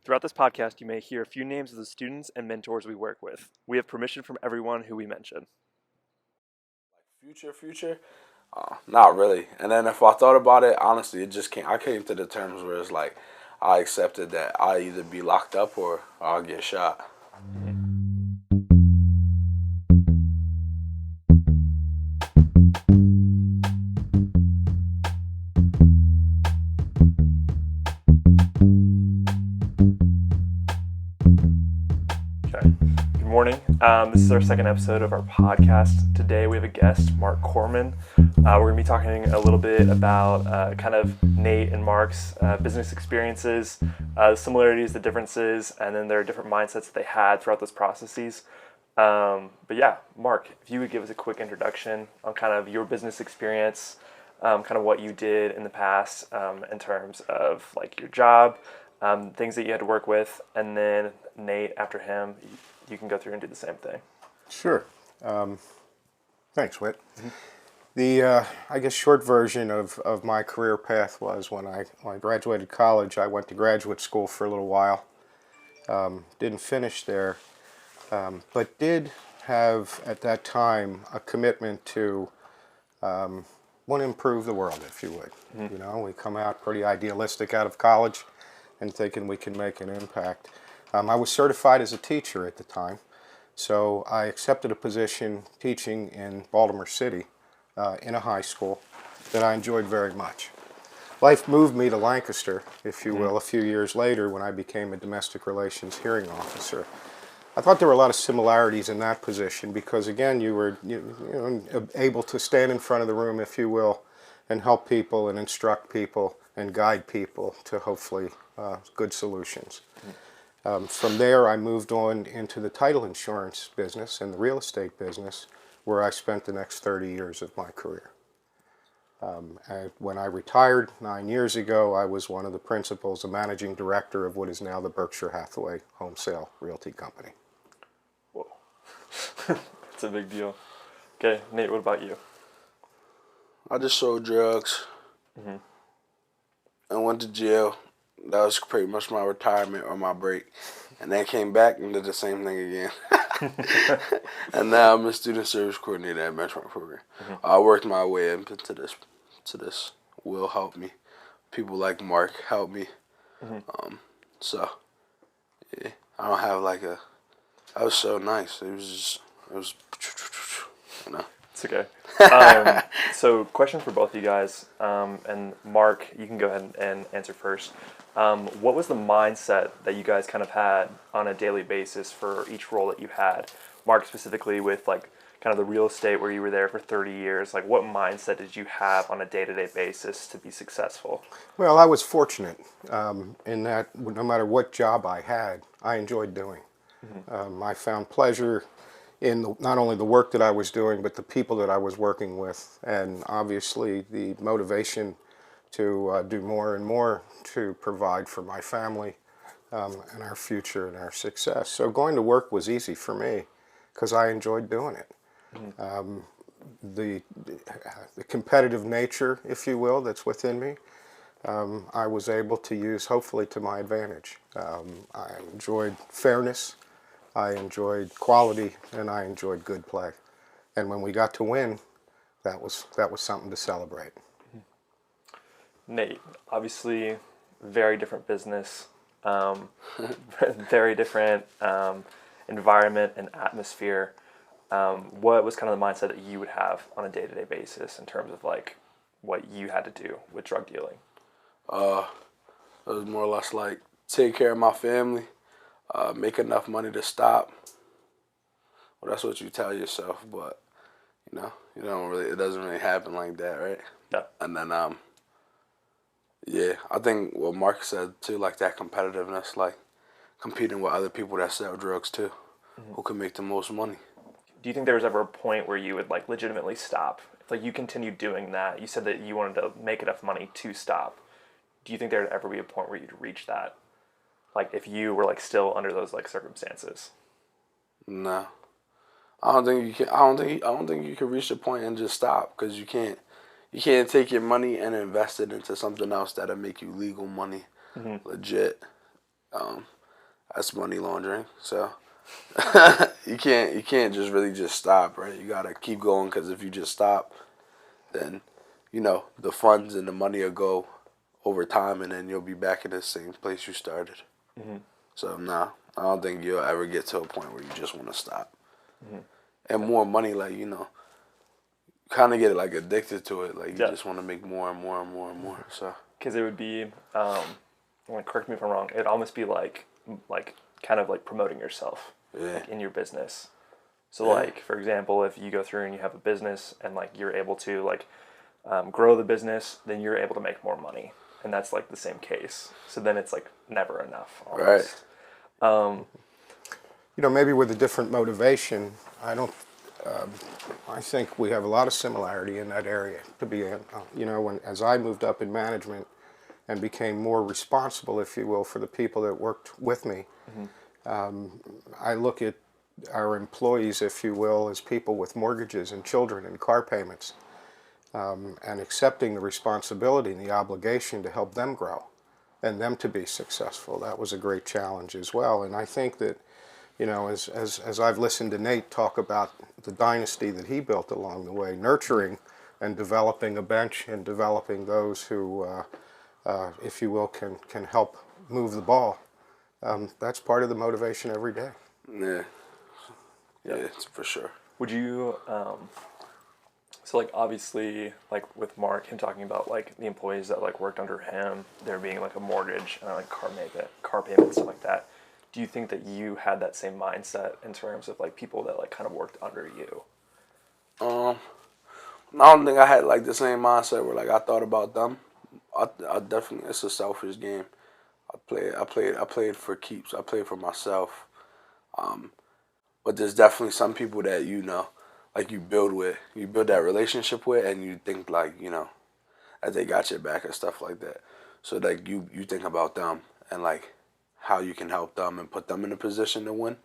Throughout this podcast, you may hear a few names of the students and mentors we work with. We have permission from everyone who we mention. Future? Not really. And then if I thought about it, honestly, it just came. I came to the terms where it's like I accepted that I either be locked up or I'll get shot. Okay. Good morning. This is our second episode of our podcast. Today we have a guest, Mark Korman. We're going to be talking a little bit about kind of Nate and Mark's business experiences, the similarities, the differences, and then their different mindsets that they had throughout those processes. But yeah, Mark, if you would give us a quick introduction on kind of your business experience, kind of what you did in the past in terms of like your job, things that you had to work with, and then Nate, after him, you can go through and do the same thing. Sure. Thanks, Whit. Mm-hmm. The I guess short version of my career path was when I graduated college, I went to graduate school for a little while. Didn't finish there, but did have at that time a commitment to want to improve the world, if you would. Mm-hmm. You know, we come out pretty idealistic out of college and thinking we can make an impact. I was certified as a teacher at the time, so I accepted a position teaching in Baltimore City in a high school that I enjoyed very much. Life moved me to Lancaster, if you will, a few years later when I became a domestic relations hearing officer. I thought there were a lot of similarities in that position because, again, you were able to stand in front of the room, if you will, and help people and instruct people and guide people to hopefully good solutions. From there, I moved on into the title insurance business and the real estate business, where I spent the next 30 years of my career. And when I retired 9 years ago, I was one of the principals, a managing director of what is now the Berkshire Hathaway Home Sale Realty Company. Whoa. That's a big deal. Okay, Nate, what about you? I just sold drugs and went to jail. That was pretty much my retirement or my break. And then came back and did the same thing again. And now I'm a student service coordinator at Benchmark Program. I worked my way up into this. Will help me. People like Mark help me. So, yeah, I don't have like a... That was so nice. It was, you know. It's okay. So question for both of you guys, and Mark, you can go ahead and answer first. What was the mindset that you guys kind of had on a daily basis for each role that you had? Mark, specifically with like kind of the real estate where you were there for 30 years, like what mindset did you have on a day-to-day basis to be successful? Well, I was fortunate in that no matter what job I had, I enjoyed doing. I found pleasure in not only the work that I was doing, but the people that I was working with, and obviously the motivation to do more and more to provide for my family and our future and our success. So going to work was easy for me because I enjoyed doing it. The competitive nature, if you will, that's within me, I was able to use hopefully to my advantage. I enjoyed fairness, I enjoyed quality, and I enjoyed good play. And when we got to win, that was something to celebrate. Nate, obviously, very different business, very different environment and atmosphere. What was kind of the mindset that you would have on a day-to-day basis in terms of like what you had to do with drug dealing? It was more or less like take care of my family, make enough money to stop. Well, that's what you tell yourself, but you know, it doesn't really happen like that, right? Yeah. And then yeah, I think what Mark said too, like that competitiveness, like competing with other people that sell drugs too, who can make the most money. Do you think there was ever a point where you would like legitimately stop? If like you continued doing that, you said that you wanted to make enough money to stop. Do you think there would ever be a point where you'd reach that? Like if you were like still under those like circumstances? No, I don't think you can. I don't think you can reach the point and just stop because you can't. You can't take your money and invest it into something else that'll make you legal money, legit. that's money laundering. So you can't just really just stop, right? You gotta keep going, because if you just stop, then the funds and the money will go over time, and then you'll be back in the same place you started. Mm-hmm. So no, I don't think you'll ever get to a point where you just want to stop. Mm-hmm. And more money, like kind of get like addicted to it. Like you Yeah. just want to make more and more and more and more. So Because it would be, correct me if I'm wrong, it'd almost be like kind of like promoting yourself yeah, like in your business. So Yeah. like, for example, if you go through and you have a business and like you're able to like grow the business, then you're able to make more money. And that's like the same case. So then it's like never enough almost. Right. Maybe with a different motivation. I think we have a lot of similarity in that area. To be, as I moved up in management and became more responsible, if you will, for the people that worked with me, I look at our employees, if you will, as people with mortgages and children and car payments, and accepting the responsibility and the obligation to help them grow and them to be successful. That was a great challenge as well. And I think that, as I've listened to Nate talk about the dynasty that he built along the way, nurturing and developing a bench and developing those who, if you will, can help move the ball. That's part of the motivation every day. Yeah. Yeah, it's for sure. Would you, so like obviously like with Mark, him talking about like the employees that like worked under him, there being like a mortgage and like car payment, stuff like that. Do you think that you had that same mindset in terms of like people that like kind of worked under you? I don't think I had like the same mindset where like I thought about them. I definitely, it's a selfish game. I played for keeps. I played for myself. But there's definitely some people that like you build that relationship with, and you think like that they got your back and stuff like that. So like you think about them and like how you can help them and put them in a position to win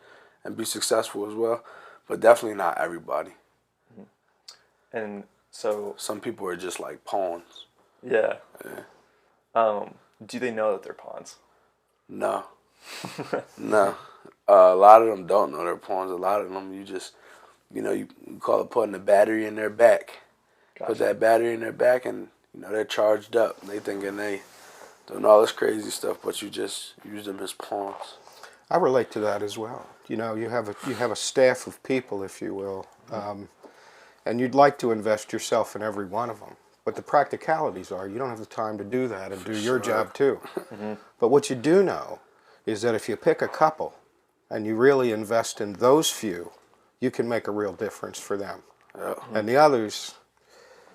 and be successful as well. But definitely not everybody. And so Some people are just like pawns. yeah. Do they know that they're pawns? No. No. A lot of them don't know they're pawns. A lot of them you just, you call it putting a battery in their back. Gotcha. Put that battery in their back, and they're charged up. They thinking they doing all this crazy stuff, but you just use them as pawns. I relate to that as well. You have a staff of people, if you will, and you'd like to invest yourself in every one of them. But the practicalities are you don't have the time to do that and do your job too. But what you do know is that if you pick a couple and you really invest in those few, you can make a real difference for them. Yeah. And the others,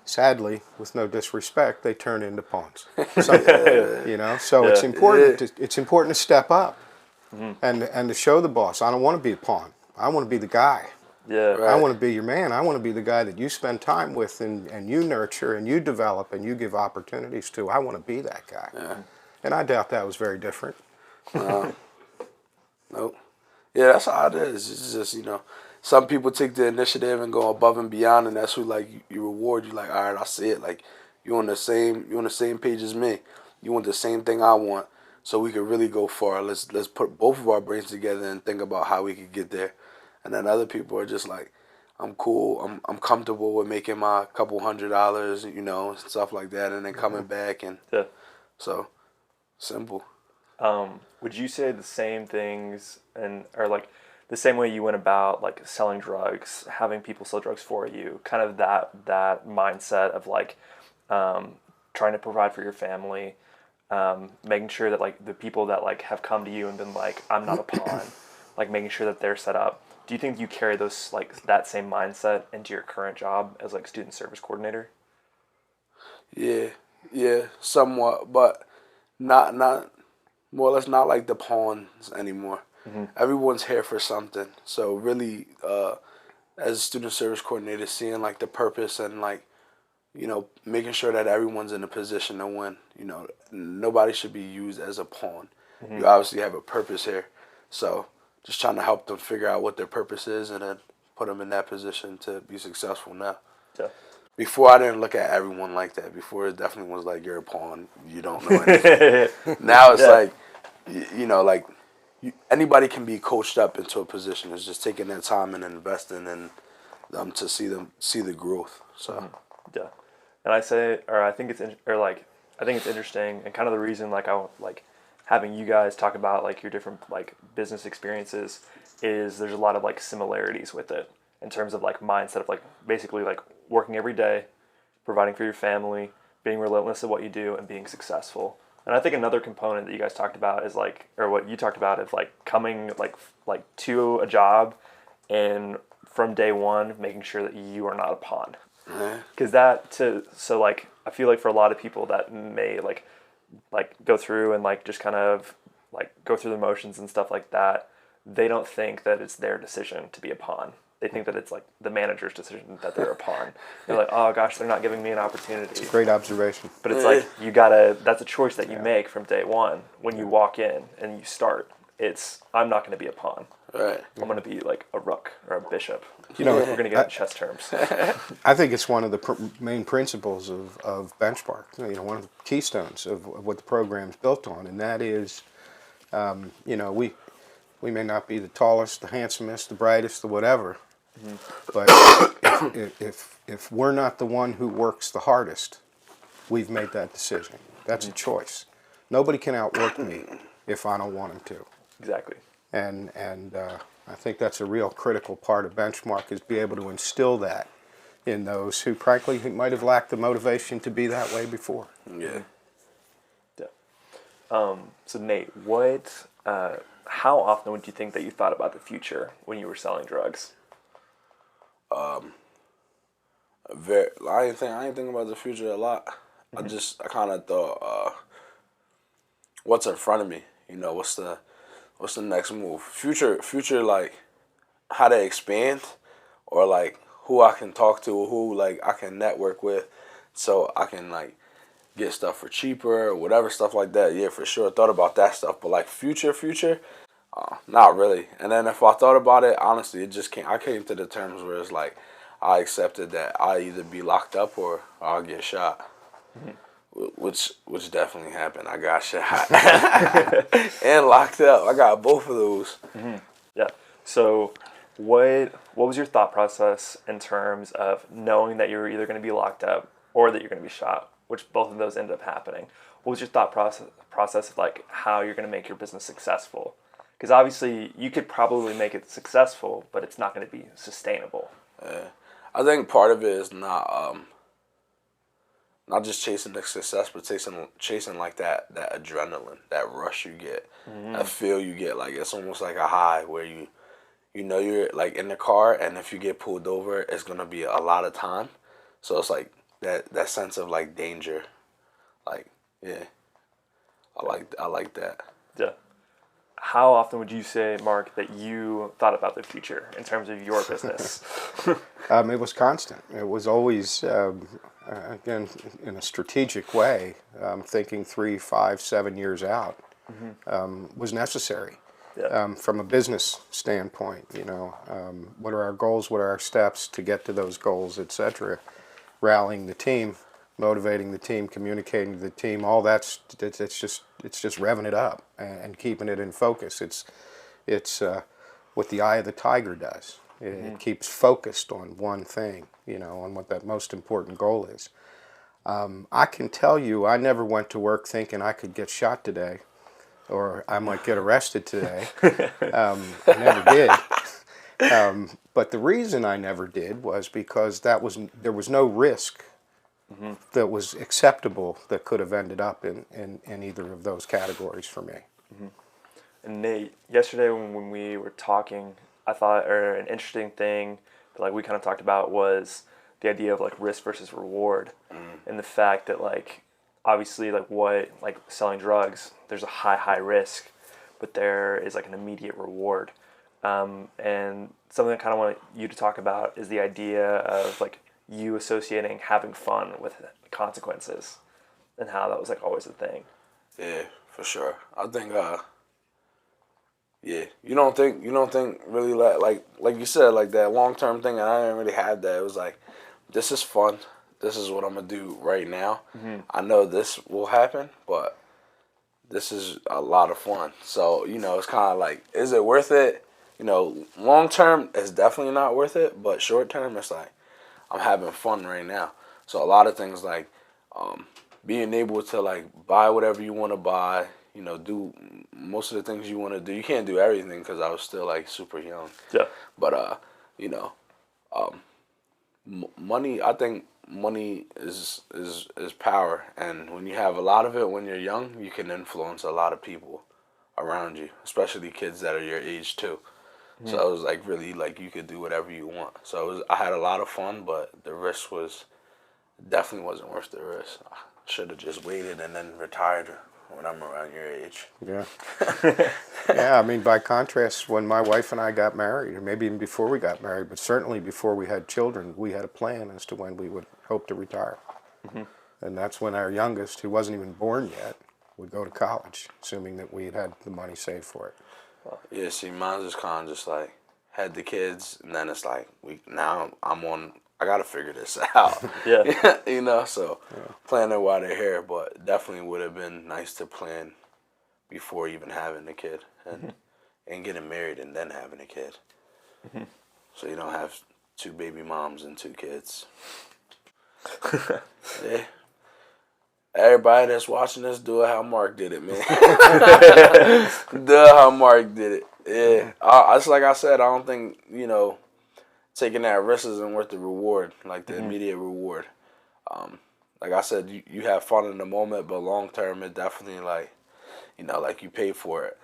sadly, with no disrespect, they turn into pawns. So it's important. It's important to step up and to show the boss. I don't want to be a pawn. I want to be the guy. Yeah. Right. I want to be your man. I want to be the guy that you spend time with and you nurture and you develop and you give opportunities to. I want to be that guy. Yeah. And I doubt that was very different. Nope. Yeah, that's how it is. It's just, some people take the initiative and go above and beyond, and that's who like you reward. You like, all right, I see it. Like you on the same page as me. You want the same thing I want, so we could really go far. Let's put both of our brains together and think about how we could get there. And then other people are just like, I'm cool. I'm comfortable with making my couple $100, stuff like that, and then coming back and so simple. Would you say the same things or like the same way you went about like selling drugs, having people sell drugs for you, kind of that mindset of like trying to provide for your family, making sure that like the people that like have come to you and been like, I'm not a pawn, like making sure that they're set up. Do you think you carry those like that same mindset into your current job as like student service coordinator? Yeah, somewhat, but not more or less not like the pawns anymore. Everyone's here for something. So really, as a student service coordinator, seeing like the purpose and like, making sure that everyone's in a position to win. Nobody should be used as a pawn. You obviously have a purpose here. So just trying to help them figure out what their purpose is and then put them in that position to be successful now. Yeah. Before, I didn't look at everyone like that. Before, it definitely was like, you're a pawn. You don't know anything. Now it's like, like anybody can be coached up into a position. It's just taking their time and investing in them to see the growth. So Yeah, and I say, or I think I think it's interesting, and kind of the reason I like having you guys talk about like your different like business experiences is there's a lot of like similarities with it in terms of like mindset of like basically like working every day, providing for your family, being relentless at what you do, and being successful. And I think another component that you guys talked about is like, or what you talked about is like coming like to a job and from day one making sure that you are not a pawn. Because so like I feel like for a lot of people that may like go through and like just kind of like go through the motions and stuff like that, they don't think that it's their decision to be a pawn. They think that it's like the manager's decision that they're a pawn. They're like, oh gosh, they're not giving me an opportunity. Great observation. But it's like that's a choice that you make from day one when you walk in and you start. I'm not going to be a pawn. right. I'm going to be like a rook or a bishop. You know, We're going to get in chess terms. I think it's one of the main principles of Benchmark. You know, one of the keystones of what the program's built on, and that is, you know, we may not be the tallest, the handsomest, the brightest, the whatever, but if we're not the one who works the hardest, we've made that decision. That's a choice. Nobody can outwork me if I don't want them to. Exactly. And I think that's a real critical part of Benchmark is be able to instill that in those who, frankly, who might have lacked the motivation to be that way before. Yeah. Yeah. So Nate, how often would you think that you thought about the future when you were selling drugs? I ain't think about the future a lot. I kind of thought, what's in front of me? You know, what's the next move? Future, like how to expand, or like who I can talk to, or who like I can network with, so I can like get stuff for cheaper or whatever stuff like that. Yeah, for sure. Thought about that stuff, but like future, not really. And then if I thought about it, honestly, it just came. I came to the terms where it's like I accepted that I either be locked up or I'll get shot. Which definitely happened. I got shot and locked up. I got both of those. Yeah. So what was your thought process in terms of knowing that you were either going to be locked up or that you're going to be shot, which both of those ended up happening? What was your thought process of like how you're going to make your business successful? Because obviously you could probably make it successful, but it's not going to be sustainable. I think part of it is not just chasing the success, but chasing like that adrenaline, that rush you get, that feel you get. Like it's almost like a high where you know you're like in the car, and if you get pulled over, it's gonna be a lot of time. So it's like that sense of like danger. Like yeah, I like that. Yeah. How often would you say, Mark, that you thought about the future in terms of your business? It was constant. It was always, again, in a strategic way, thinking 3, 5, 7 years out was necessary. Yeah. From a business standpoint, you know, what are our goals, what are our steps to get to those goals, etc. Rallying the team, motivating the team, communicating to the team, all that's it's just revving it up and keeping it in focus. It's what the eye of the tiger does. It keeps focused on one thing, you know, on what that most important goal is. I can tell you, I never went to work thinking I could get shot today, or I might get arrested today. I never did. But the reason I never did was because there was no risk that was acceptable that could have ended up in either of those categories for me. And Nate, yesterday when we were talking, I thought, or an interesting thing that like we kind of talked about was the idea of like risk versus reward, and the fact that like obviously like selling drugs, there's a high risk, but there is like an immediate reward, and something I kind of want you to talk about is the idea of like you associating having fun with consequences, and how that was like always a thing. Yeah, for sure. I think yeah, you don't think really like you said, like that long term thing, and I didn't really have that. It was like, this is fun. This is what I'm gonna do right now. I know this will happen, but this is a lot of fun. So, it's kind of like, is it worth it? Long term, it's definitely not worth it. But short term, it's like, I'm having fun right now. So a lot of things like being able to like buy whatever you want to buy, do most of the things you want to do. You can't do everything because I was still like super young. Yeah. But money. I think money is power, and when you have a lot of it when you're young, you can influence a lot of people around you, especially kids that are your age too. So it was like really like you could do whatever you want. So I had a lot of fun, but the risk was definitely wasn't worth the risk. I should have just waited and then retired when I'm around your age. Yeah. Yeah, I mean, by contrast, when my wife and I got married, or maybe even before we got married, but certainly before we had children, we had a plan as to when we would hope to retire. And that's when our youngest, who wasn't even born yet, would go to college, assuming that we had the money saved for it. Yeah, see, mine's just kind of just like had the kids, and then it's like I gotta figure this out. Yeah. So planning while they're here, but definitely would have been nice to plan before even having a kid and getting married and then having a kid. So you don't have 2 baby moms and 2 kids. Yeah. Everybody that's watching this, do it how Mark did it, man. Do it how Mark did it. Yeah. It's like I said, I don't think, taking that risk isn't worth the reward, like the immediate reward. Like I said, you have fun in the moment, but long term, it definitely like, like you pay for it.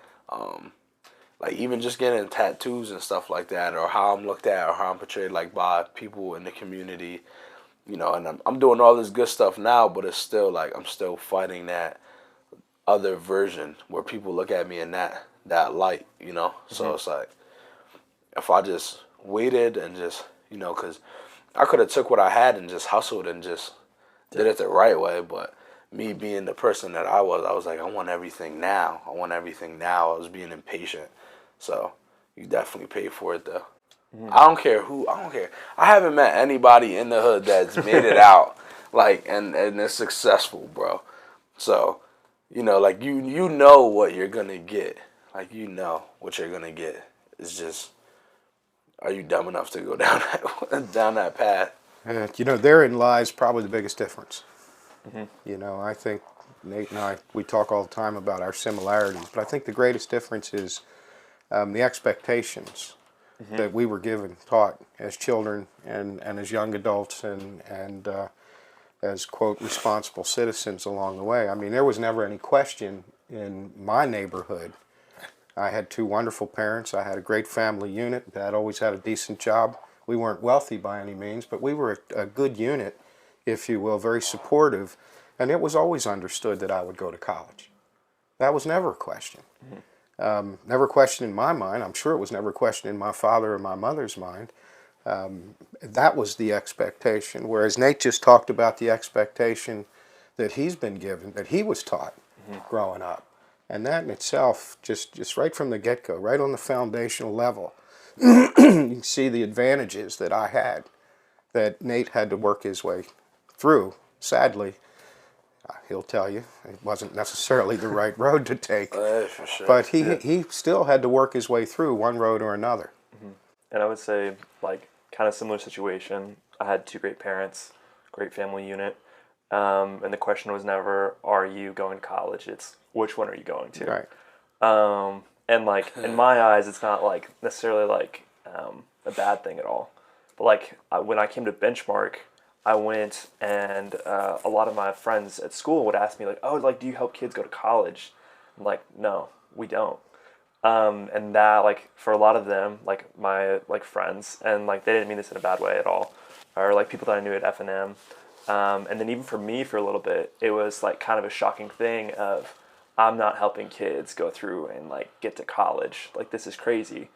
Like even just getting tattoos and stuff like that, or how I'm looked at, or how I'm portrayed like by people in the community. And I'm doing all this good stuff now, but it's still like I'm still fighting that other version where people look at me in that light, So it's like if I just waited and just, because I could have took what I had and just hustled and just did it the right way, but me being the person that I was like, I want everything now. I was being impatient. So you definitely pay for it though. I don't care. I haven't met anybody in the hood that's made it out like and is successful, bro. So, like you know what you're gonna get. Like what you're gonna get. It's just, are you dumb enough to go down that path? Therein lies probably the biggest difference. I think Nate and I, we talk all the time about our similarities, but I think the greatest difference is the expectations that we were taught as children and as young adults and as, quote, responsible citizens along the way. I mean, there was never any question in my neighborhood. I had 2 wonderful parents. I had a great family unit. Dad always had a decent job. We weren't wealthy by any means, but we were a good unit, if you will, very supportive. And it was always understood that I would go to college. That was never a question. Never a question in my mind. I'm sure it was never a question in my father or my mother's mind. That was the expectation. Whereas Nate just talked about the expectation that he's been given, that he was taught growing up. And that in itself, just right from the get-go, right on the foundational level, you can see the advantages that I had that Nate had to work his way through. Sadly, he'll tell you it wasn't necessarily the right road to take, For sure. but he still had to work his way through one road or another. And I would say, like, kind of similar situation. I had 2 great parents, great family unit, and the question was never, are you going to college? It's, which one are you going to? Right. And, like, in my eyes, it's not, like, necessarily, like, a bad thing at all. But, like, when I came to Benchmark, I went and a lot of my friends at school would ask me, like, oh, like, do you help kids go to college? I'm like, no, we don't. And that, like, for a lot of them, like, my, like, friends, and, like, they didn't mean this in a bad way at all, or, like, people that I knew at F&M, and then even for me for a little bit, it was, like, kind of a shocking thing of, I'm not helping kids go through and, like, get to college. Like, this is crazy.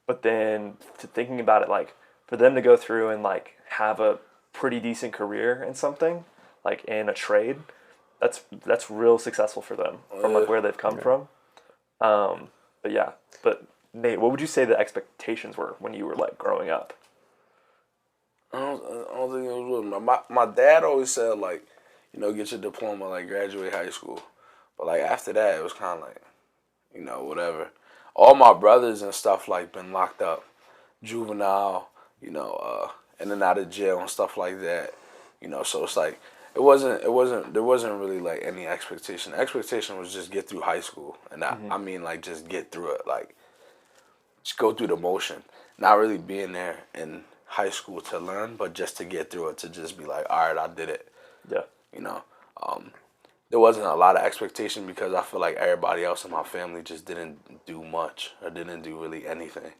But then to thinking about it, like, for them to go through and, like, have a pretty decent career in something, like, in a trade, that's real successful for them from, like, where they've come from. But Nate, what would you say the expectations were when you were, like, growing up? I don't think it was with my dad always said, like, get your diploma, like, graduate high school. But like after that, it was kind of like, whatever. All my brothers and stuff like been locked up, juvenile, in and out of jail and stuff like that. So it's like there wasn't really like any expectation. The expectation was just get through high school, and I mean like just get through it, like just go through the motion. Not really being there in high school to learn, but just to get through it, to just be like, all right, I did it. Yeah. You know, there wasn't a lot of expectation because I feel like everybody else in my family just didn't do much or didn't do really anything.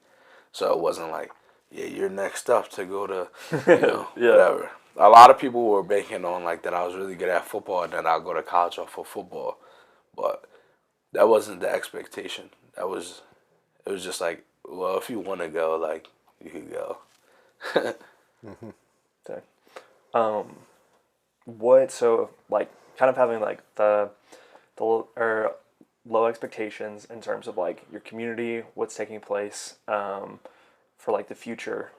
So it wasn't like, yeah, you're next up to go to, Yeah. whatever. A lot of people were banking on like that I was really good at football and then I'll go to college off of football, but that wasn't the expectation. It was just like, well, if you want to go, like you could go. Okay. What, so like kind of having like the or low expectations in terms of like your community, what's taking place for like the future.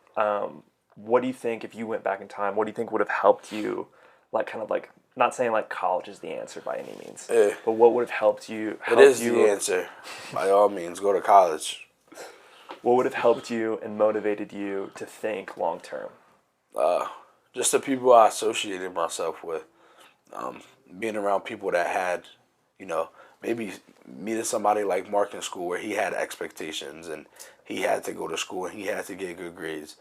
What do you think, if you went back in time, what do you think would have helped you, like kind of like, not saying like college is the answer by any means, but what would have helped you? It is the answer. By all means, go to college. What would have helped you and motivated you to think long term? Just the people I associated myself with. Being around people that had, maybe meeting somebody like Mark in school where he had expectations and he had to go to school and he had to get good grades.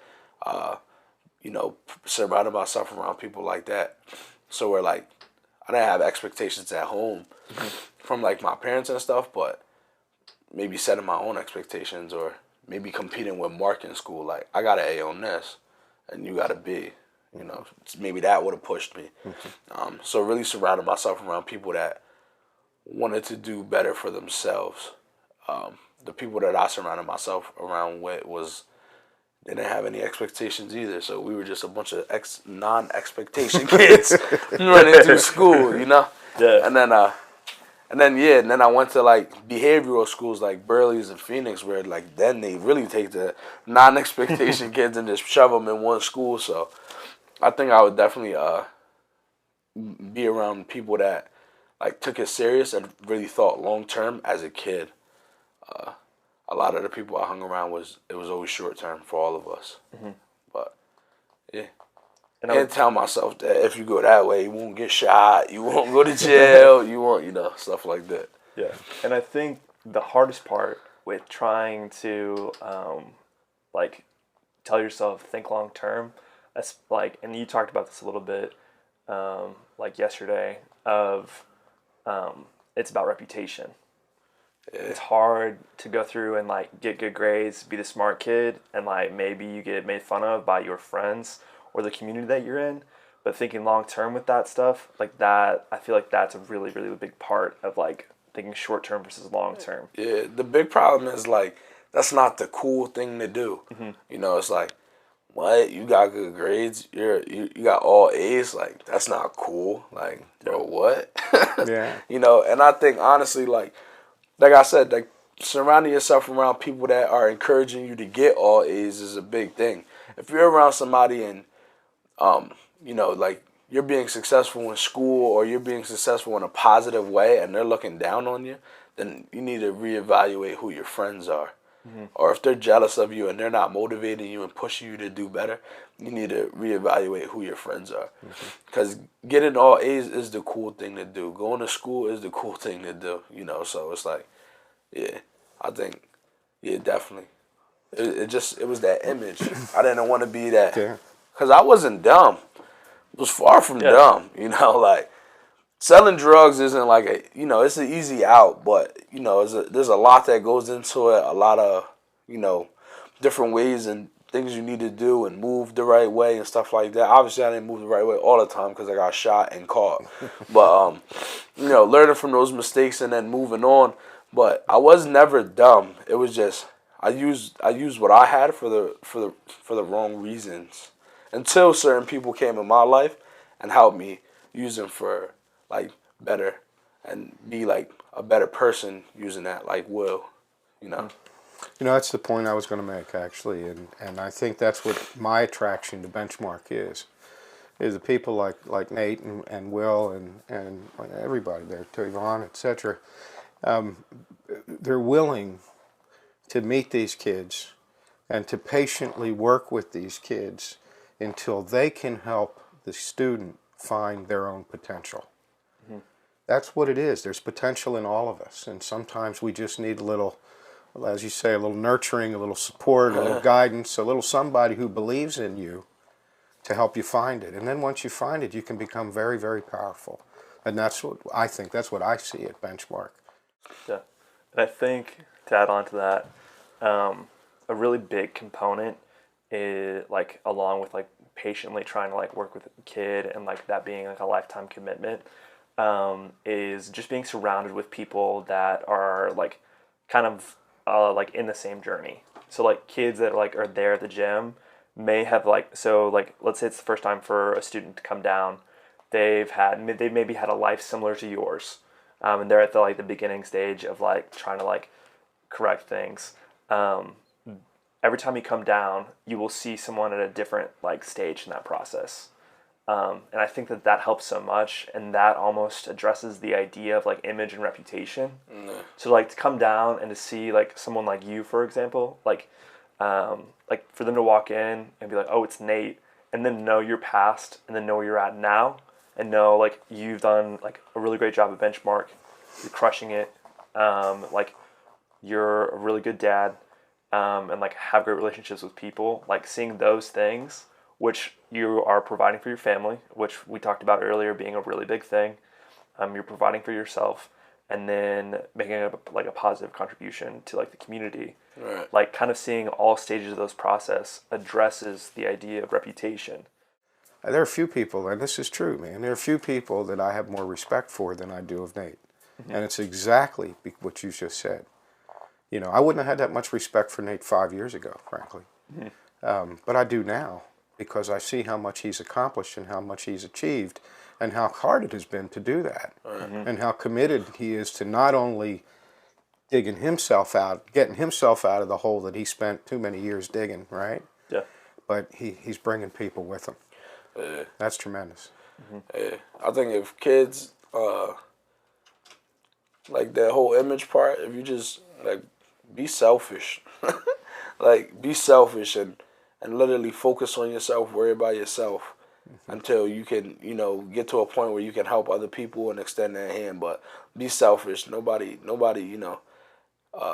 Surrounding myself around people like that. So where like I didn't have expectations at home from like my parents and stuff, but maybe setting my own expectations or maybe competing with Mark in school. Like I got an A on this and you got a B. Maybe that would have pushed me. So really surrounding myself around people that wanted to do better for themselves. The people that I surrounded myself around with they didn't have any expectations either. So we were just a bunch of non-expectation kids running through school, Yeah. And then I went to like behavioral schools like Burley's and Phoenix, where like then they really take the non-expectation kids and just shove them in one school. So I think I would definitely be around people that like took it serious and really thought long term as a kid. A lot of the people I hung around was always short term for all of us. But yeah, and I tell myself that if you go that way, you won't get shot, you won't go to jail, you won't, stuff like that. Yeah, and I think the hardest part with trying to like tell yourself think long term, that's like, and you talked about this a little bit like yesterday of it's about reputation. Yeah. It's hard to go through and like get good grades, be the smart kid, and like maybe you get made fun of by your friends or the community that you're in. But thinking long term with that stuff, like that, I feel like that's a really, really big part of like thinking short term versus long term. Yeah, the big problem is like that's not the cool thing to do. It's like, what, you got good grades, you got all A's, like that's not cool. Like, bro, what? Yeah. And I think honestly, like I said, like surrounding yourself around people that are encouraging you to get all A's is a big thing. If you're around somebody and like you're being successful in school or you're being successful in a positive way and they're looking down on you, then you need to reevaluate who your friends are. Or if they're jealous of you and they're not motivating you and pushing you to do better, you need to reevaluate who your friends are. Because getting all A's is the cool thing to do. Going to school is the cool thing to do, So it's like, yeah, I think, yeah, definitely. It was that image. I didn't want to be that. Because I wasn't dumb. It was far from dumb, like selling drugs isn't like it's an easy out, but there's a lot that goes into it, a lot of different ways and things you need to do and move the right way and stuff like that. Obviously I didn't move the right way all the time because I got shot and caught, but learning from those mistakes and then moving on. But I was never dumb. It was just I used what I had for the wrong reasons until certain people came in my life and helped me use them for like better and be like a better person using that, like Will, That's the point I was going to make, actually, and I think that's what my attraction to Benchmark is. is the people like Nate and Will and everybody there, Yvonne, etc. They're willing to meet these kids and to patiently work with these kids until they can help the student find their own potential. That's what it is. There's potential in all of us, and sometimes we just need a little, as you say, a little nurturing, a little support, a little guidance, a little somebody who believes in you to help you find it. And then once you find it, you can become very, very powerful. And that's what I think, that's what I see at Benchmark. Yeah. And I think, to add on to that, a really big component is, like, along with, like, patiently trying to, like, work with a kid and, like, that being, like, a lifetime commitment, is just being surrounded with people that are, like, kind of, like, in the same journey. So, like, kids that, like, are there at the gym may have, like, so, like, let's say it's the first time for a student to come down. They've maybe had a life similar to yours, and they're at the beginning stage of, like, trying to, like, correct things. Every time you come down, you will see someone at a different, like, stage in that process. And I think that helps so much, and that almost addresses the idea of, like, image and reputation. So, like, to come down and to see, like, someone like you, for example, like for them to walk in and be like, oh, it's Nate, and then know your past, and then know where you're at now, and know, like, you've done, like, a really great job at Benchmark, you're crushing it, like, you're a really good dad, and, like, have great relationships with people, like, seeing those things, which you are providing for your family, which we talked about earlier being a really big thing. You're providing for yourself, and then making a positive contribution to, like, the community. Right. Like, kind of seeing all stages of those process addresses the idea of reputation. There are a few people, and this is true, man, there are a few people that I have more respect for than I do of Nate. And it's exactly what you just said. You know, I wouldn't have had that much respect for Nate 5 years ago, frankly. But I do now, because I see how much he's accomplished and how much he's achieved and how hard it has been to do that. And how committed he is to not only getting himself out of the hole that he spent too many years digging, right? Yeah. But he's bringing people with him. That's tremendous. Yeah. I think if kids, like that whole image part, if you just, like, be selfish. Like, be selfish and literally focus on yourself, worry about yourself until you can, you know, get to a point where you can help other people and extend that hand. But be selfish. Nobody, you know,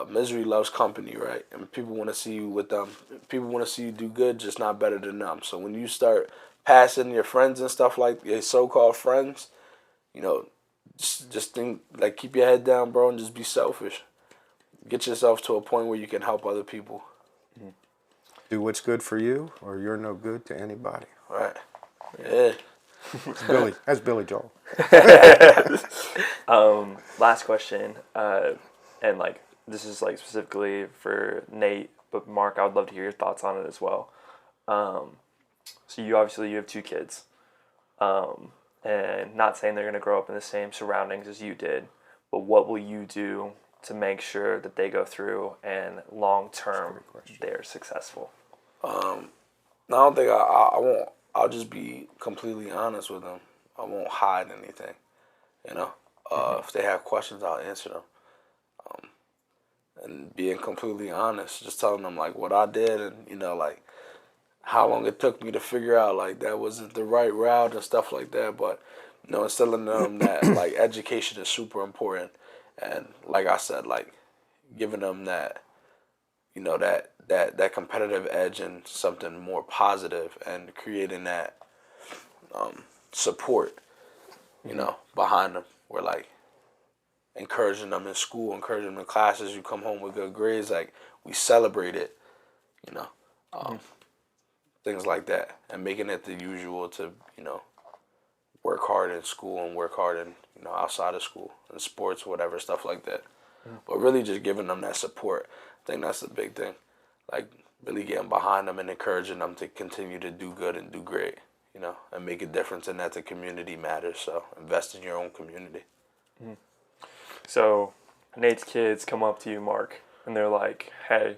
misery loves company, right? And people want to see you with them. People want to see you do good, just not better than them. So when you start passing your friends and stuff, like your so-called friends, you know, just think, like, keep your head down, bro, and just be selfish. Get yourself to a point where you can help other people. Do what's good for you, or you're no good to anybody. Right. Yeah. That's Billy Joel. Last question, and, like, this is, like, specifically for Nate, but Mark, I would love to hear your thoughts on it as well. So you have 2 kids, and not saying they're going to grow up in the same surroundings as you did, but what will you do to make sure that they go through and long term they're successful? I don't think I won't. I'll just be completely honest with them. I won't hide anything. You know, if they have questions, I'll answer them. And being completely honest, just telling them, like, what I did, and, you know, like, how long it took me to figure out, like, that wasn't the right route and stuff like that. But, you know, instilling them that, like, education is super important. And like I said, like, giving them that, you know, that competitive edge and something more positive, and creating that support, you know, behind them. We're, like, encouraging them in school, encouraging them in classes. You come home with good grades, like, we celebrate it, you know, things like that, and making it the usual to, you know, work hard in school and work hard in, you know, outside of school, in sports, whatever, stuff like that. But really just giving them that support. I think that's the big thing. Like, really getting behind them and encouraging them to continue to do good and do great, you know, and make a difference, and that the community matters. So invest in your own community. So Nate's kids come up to you, Mark, and they're like, hey,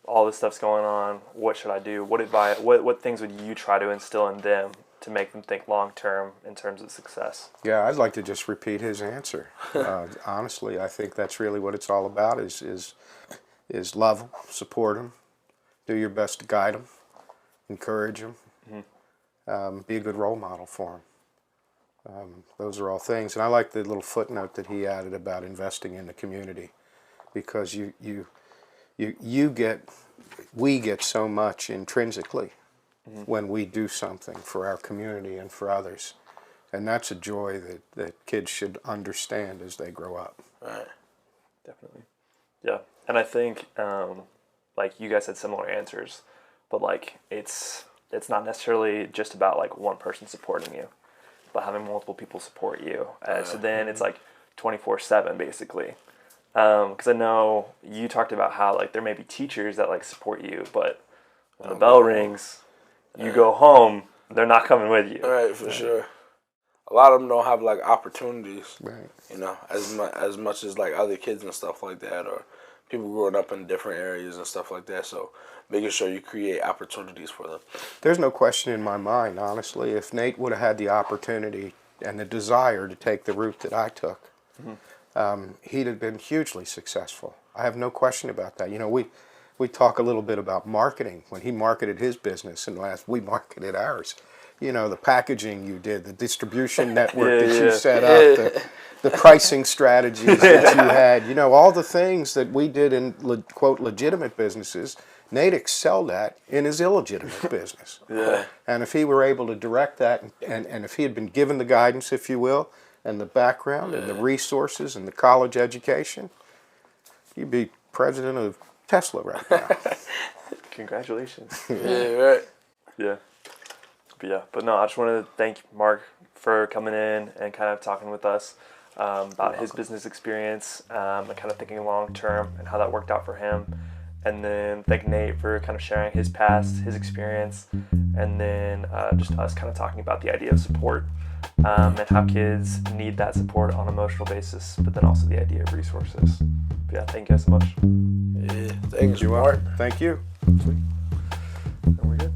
all this stuff's going on. What should I do? What things would you try to instill in them to make them think long term in terms of success? Yeah, I'd like to just repeat his answer. Honestly, I think that's really what it's all about: is love them, support them, do your best to guide them, encourage them, be a good role model for them. Those are all things, and I like the little footnote that he added about investing in the community, because we get so much intrinsically when we do something for our community and for others, and that's a joy that kids should understand as they grow up. Right. Definitely. Yeah, and I think like you guys had similar answers, but like it's not necessarily just about like one person supporting you, but having multiple people support you. So then it's like 24/7 basically. Because I know you talked about how like there may be teachers that like support you, but when the bell rings, you go home, they're not coming with you. Right, for sure. A lot of them don't have like opportunities, Right. you know, as much as like other kids and stuff like that, or people growing up in different areas and stuff like that. So making sure you create opportunities for them. There's no question in my mind, honestly, if Nate would have had the opportunity and the desire to take the route that I took, he'd have been hugely successful. I have no question about that. You know, we talk a little bit about marketing. When he marketed his business, and we marketed ours. You know, the packaging you did, the distribution network that you set up, the pricing strategies that you had, you know, all the things that we did in, quote, legitimate businesses, Nate excelled at in his illegitimate business. Yeah. And if he were able to direct that, and if he had been given the guidance, if you will, and the background and the resources and the college education, he'd be president of Tesla right now. Congratulations. Yeah, right. Yeah. But no, I just want to thank Mark for coming in and kind of talking with us about his business experience and kind of thinking long term and how that worked out for him. And then thank Nate for kind of sharing his past, his experience, and then just us kind of talking about the idea of support and how kids need that support on an emotional basis, but then also the idea of resources. But yeah, thank you guys so much. Yeah, thanks, Mark. Thank you. And we're good.